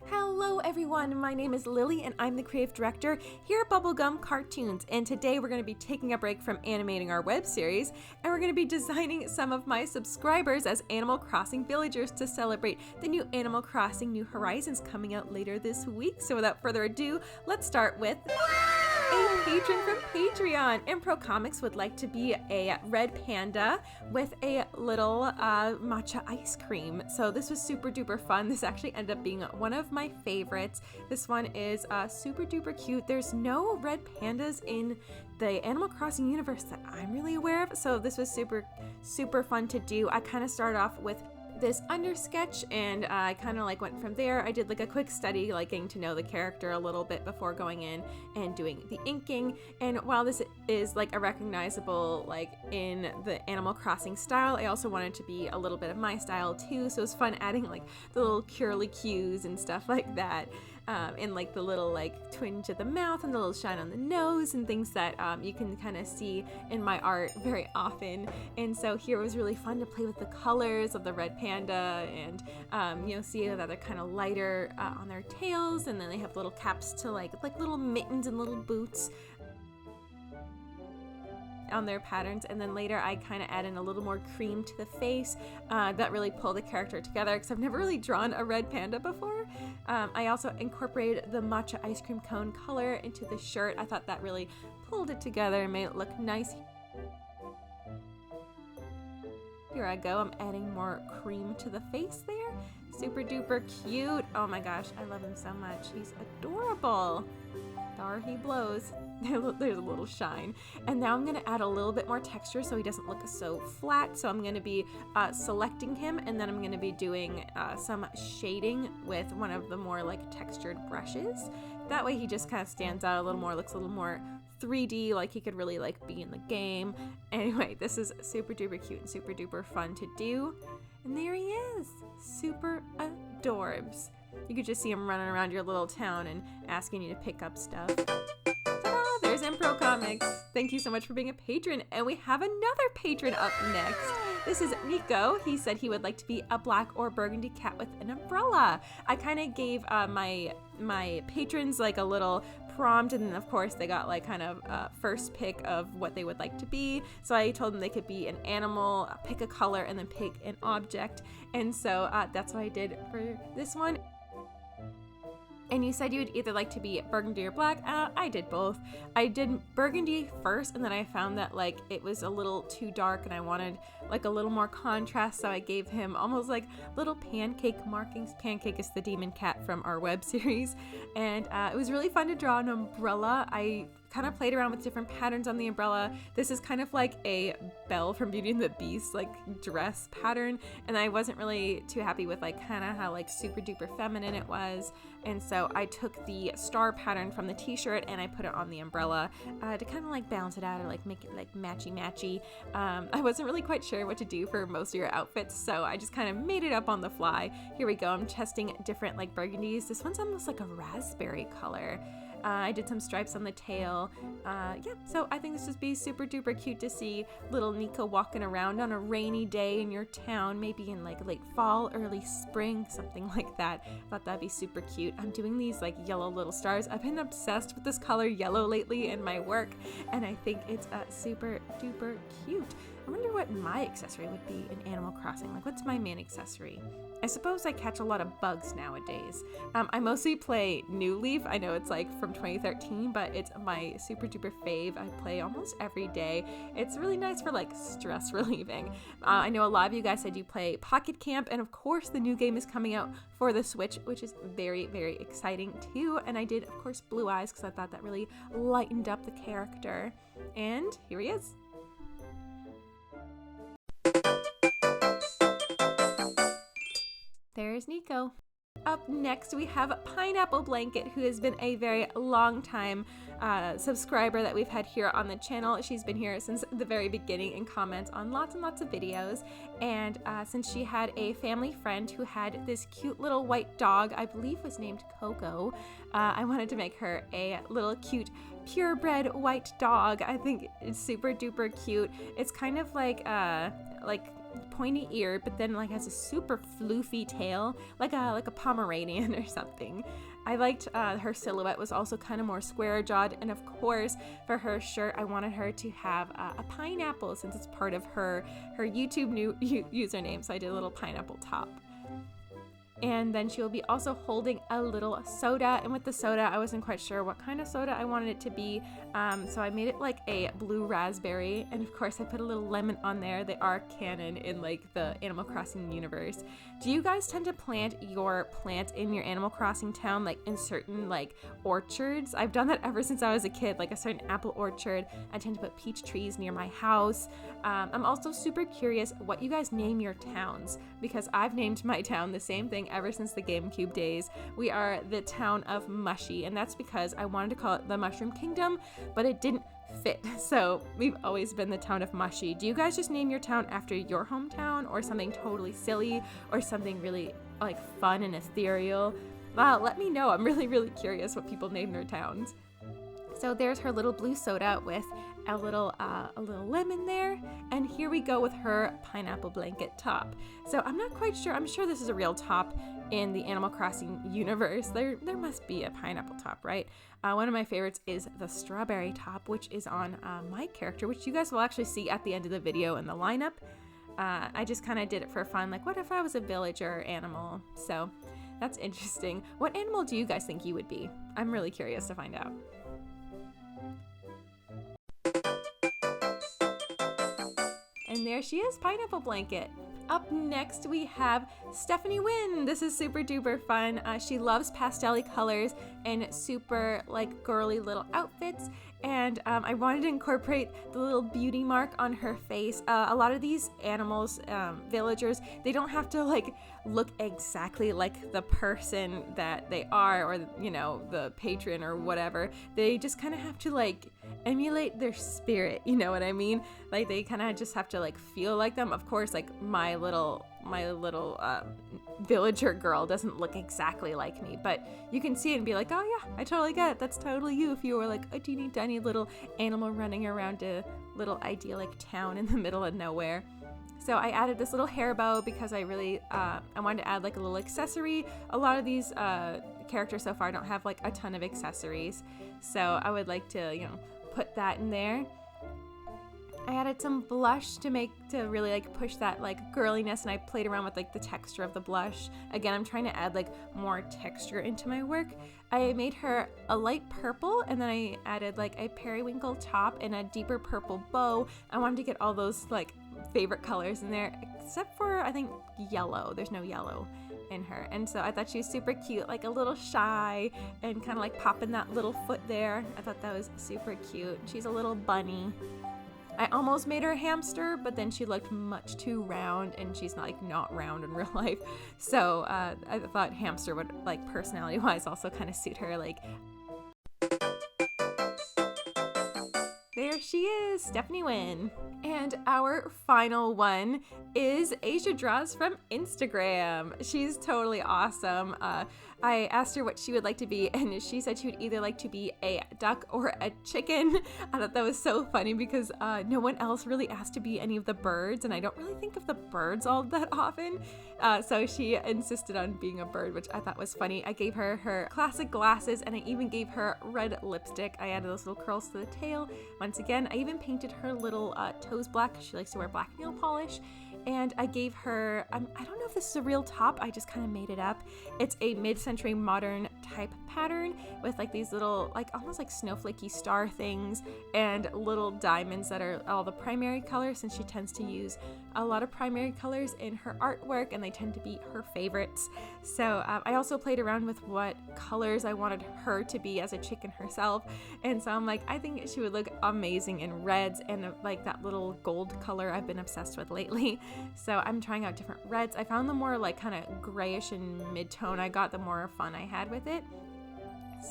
Hello everyone, my name is Lily and I'm the creative director here at Bubblegum Cartoons, and today we're going to be taking a break from animating our web series and we're going to be designing some of my subscribers as Animal Crossing villagers to celebrate the new Animal Crossing New Horizons coming out later this week. So without further ado, let's start with a patron from Patreon. Impro Comics would like to be a red panda with a little matcha ice cream. So this was super duper fun. This actually ended up being one of my favorites. This one is super duper cute. There's no red pandas in the Animal Crossing universe that I'm really aware of, so this was super fun to do. I kind of started off with this under sketch and I kind of like went from there. I did like a quick study, like getting to know the character a little bit before going in and doing the inking. And while this is like a recognizable like in the Animal Crossing style, I also wanted to be a little bit of my style too, so it was fun adding like the little curly cues and stuff like that. And like the little like twinge of the mouth and the little shine on the nose and things that you can kind of see in my art very often. And so here it was really fun to play with the colors of the red panda and see that they're kind of lighter on their tails, and then they have little caps to like little mittens and little boots on their patterns. And then later I kind of add in a little more cream to the face that really pull the character together, because I've never really drawn a red panda before. I also incorporated the matcha ice cream cone color into the shirt. I thought that really pulled it together and made it look nice. Here I go, I'm adding more cream to the face there. Super duper cute. Oh my gosh, I love him so much. He's adorable. There he blows. There's a little shine. And now I'm going to add a little bit more texture so he doesn't look so flat. So I'm going to be selecting him, and then I'm going to be doing some shading with one of the more like textured brushes. That way he just kind of stands out a little more, looks a little more 3D, like he could really like be in the game. Anyway, this is super duper cute and super duper fun to do. And there he is, super adorbs. You could just see him running around your little town and asking you to pick up stuff. Ta-da! There's Impro Comics. Thank you so much for being a patron. And we have another patron up next. This is Rico. He said he would like to be a black or burgundy cat with an umbrella. I kind of gave my patrons like a little prompt, and then of course they got like kind of first pick of what they would like to be. So I told them they could be an animal, pick a color, and then pick an object. And so that's what I did for this one. And you said you would either like to be burgundy or black. I did both. I did burgundy first, and then I found that like it was a little too dark and I wanted like a little more contrast, so I gave him almost like little pancake markings. Pancake is the demon cat from our web series, and it was really fun to draw an umbrella. I kind of played around with different patterns on the umbrella. This is kind of like a Belle from Beauty and the Beast like dress pattern, and I wasn't really too happy with like kind of how like super duper feminine it was, and so I took the star pattern from the t-shirt and I put it on the umbrella to kind of like balance it out or like make it like matchy. I wasn't really quite sure what to do for most of your outfits, so I just kind of made it up on the fly. Here we go. I'm testing different like burgundies. This one's almost like a raspberry color. I did some stripes on the tail. So I think this would be super duper cute to see little Nico walking around on a rainy day in your town, maybe in like late fall, early spring, something like that. Thought that'd be super cute. I'm doing these like yellow little stars. I've been obsessed with this color yellow lately in my work, and I think it's super duper cute. I wonder what my accessory would be in Animal Crossing. Like, what's my main accessory? I suppose I catch a lot of bugs nowadays. I mostly play New Leaf. I know it's like from 2013, but it's my super duper fave. I play almost every day. It's really nice for like stress relieving. I know a lot of you guys said you play Pocket Camp, and of course the new game is coming out for the Switch, which is very, very exciting too. And I did, of course, Blue Eyes because I thought that really lightened up the character. And here he is. There's Nico. Up next, we have Pineapple Blanket, who has been a very long time subscriber that we've had here on the channel. She's been here since the very beginning and comments on lots and lots of videos. And since she had a family friend who had this cute little white dog, I believe was named Coco, I wanted to make her a little cute purebred white dog. I think it's super duper cute. It's kind of like pointy ear, but then like has a super floofy tail, like a Pomeranian or something. I liked her silhouette was also kind of more square jawed, and of course for her shirt I wanted her to have a pineapple since it's part of her YouTube username, so I did a little pineapple top. And then she will be also holding a little soda, and with the soda I wasn't quite sure what kind of soda I wanted it to be, so I made it like a blue raspberry, and of course I put a little lemon on there. They are canon in like the Animal Crossing universe. Do you guys tend to plant your plant in your Animal Crossing town, like in certain like orchards? I've done that ever since I was a kid, like a certain apple orchard. I tend to put peach trees near my house. I'm also super curious what you guys name your towns, because I've named my town the same thing ever since the GameCube days. We are the town of Mushy, and that's because I wanted to call it the Mushroom Kingdom, but it didn't fit, so we've always been the town of Mushy. Do you guys just name your town after your hometown, or something totally silly, or something really like fun and ethereal? Let me know. I'm really curious what people name their towns. So there's her little blue soda with a little lemon there, and here we go with her pineapple blanket top. So I'm not quite sure. I'm sure this is a real top in the Animal Crossing universe. There must be a pineapple top, right? One of my favorites is the strawberry top, which is on my character, which you guys will actually see at the end of the video in the lineup. I just kind of did it for fun, like what if I was a villager animal? So that's interesting. What animal do you guys think you would be? I'm really curious to find out. And there she is, Pineapple Blanket. Up next we have Stephanie Wynn. This is super duper fun. She loves pastel colors and super like girly little outfits, and I wanted to incorporate the little beauty mark on her face. A lot of these animals, villagers, they don't have to like look exactly like the person that they are, or you know, the patron or whatever. They just kind of have to like emulate their spirit, you know what I mean? Like they kind of just have to like feel like them. Of course, like my little villager girl doesn't look exactly like me, but you can see it and be like, oh yeah, I totally get it. That's totally you if you were like a teeny tiny little animal running around a little idyllic town in the middle of nowhere. So I added this little hair bow because I really I wanted to add like a little accessory. A lot of these characters so far don't have like a ton of accessories, so I would like to, you know, put that in there. I added some blush to really like push that like girliness, and I played around with like the texture of the blush. Again, I'm trying to add like more texture into my work. I made her a light purple, and then I added like a periwinkle top and a deeper purple bow. I wanted to get all those like favorite colors in there, except for I think yellow. There's no yellow in her, and so I thought she was super cute, like a little shy and kind of like popping that little foot there. I thought that was super cute. She's a little bunny. I almost made her a hamster, but then she looked much too round, and she's not round in real life. So I thought hamster would, like, personality-wise also kind of suit her. Like, there she is, Stephanie Wynn. And our final one is Asia Draws from Instagram. She's totally awesome. I asked her what she would like to be, and she said she would either like to be a duck or a chicken. I thought that was so funny because no one else really asked to be any of the birds, and I don't really think of the birds all that often. So she insisted on being a bird, which I thought was funny. I gave her her classic glasses, and I even gave her red lipstick. I added those little curls to the tail. Once again, I even painted her little toes black. She likes to wear black nail polish. And I gave her, I don't know if this is a real top, I just kind of made it up. It's a mid-century modern type pattern with like these little, like almost like snowflakey star things and little diamonds that are all the primary colors, since she tends to use a lot of primary colors in her artwork, and they tend to be her favorites. So I also played around with what colors I wanted her to be as a chicken herself. And so I'm like, I think she would look amazing in reds and like that little gold color I've been obsessed with lately. So I'm trying out different reds. I found the more like kind of grayish and mid-tone I got, the more fun I had with it.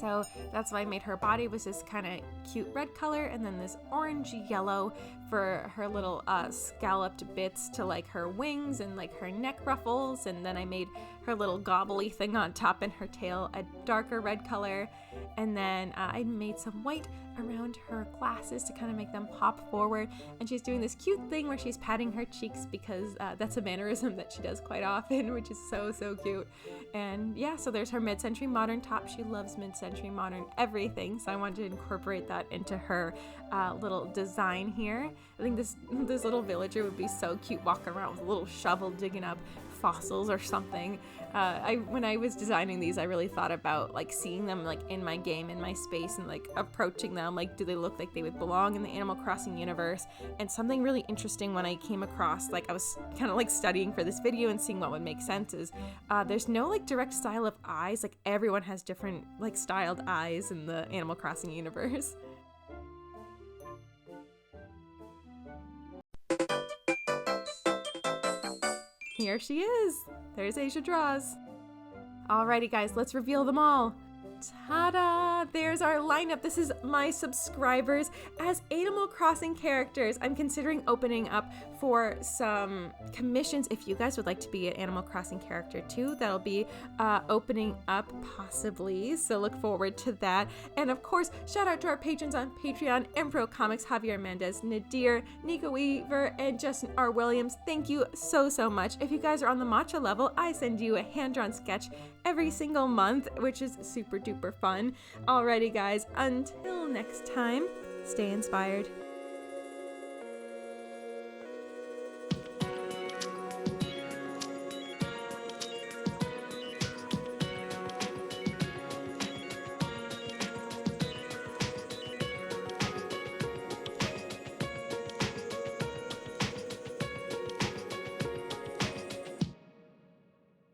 So that's why I made her body was this kind of cute red color, and then this orange yellow for her little scalloped bits to like her wings and like her neck ruffles, and then I made her little gobbly thing on top and her tail a darker red color, and then I made some white around her glasses to kind of make them pop forward. And she's doing this cute thing where she's patting her cheeks because that's a mannerism that she does quite often, which is so cute. And yeah, so there's her mid-century modern top. She loves mid-century modern everything, so I wanted to incorporate that into her little design here. I think this little villager would be so cute walking around with a little shovel digging up fossils or something. When I was designing these, I really thought about like seeing them like in my game, in my space, and like approaching them, like do they look like they would belong in the Animal Crossing universe. And something really interesting when I came across, like I was kind of like studying for this video and seeing what would make sense, is there's no like direct style of eyes. Like everyone has different like styled eyes in the Animal Crossing universe. Here she is. There's Asia Draws. Alrighty guys, let's reveal them all. Ta-da! There's our lineup. This is my subscribers as Animal Crossing characters. I'm considering opening up for some commissions if you guys would like to be an Animal Crossing character too. That'll be opening up possibly, so look forward to that. And of course, shout out to our patrons on Patreon, Empro Comics, Javier Mendez, Nadir, Nico Weaver, and Justin R. Williams. Thank you so much. If you guys are on the matcha level, I send you a hand-drawn sketch every single month, which is super duper fun. Alrighty guys, until next time, stay inspired.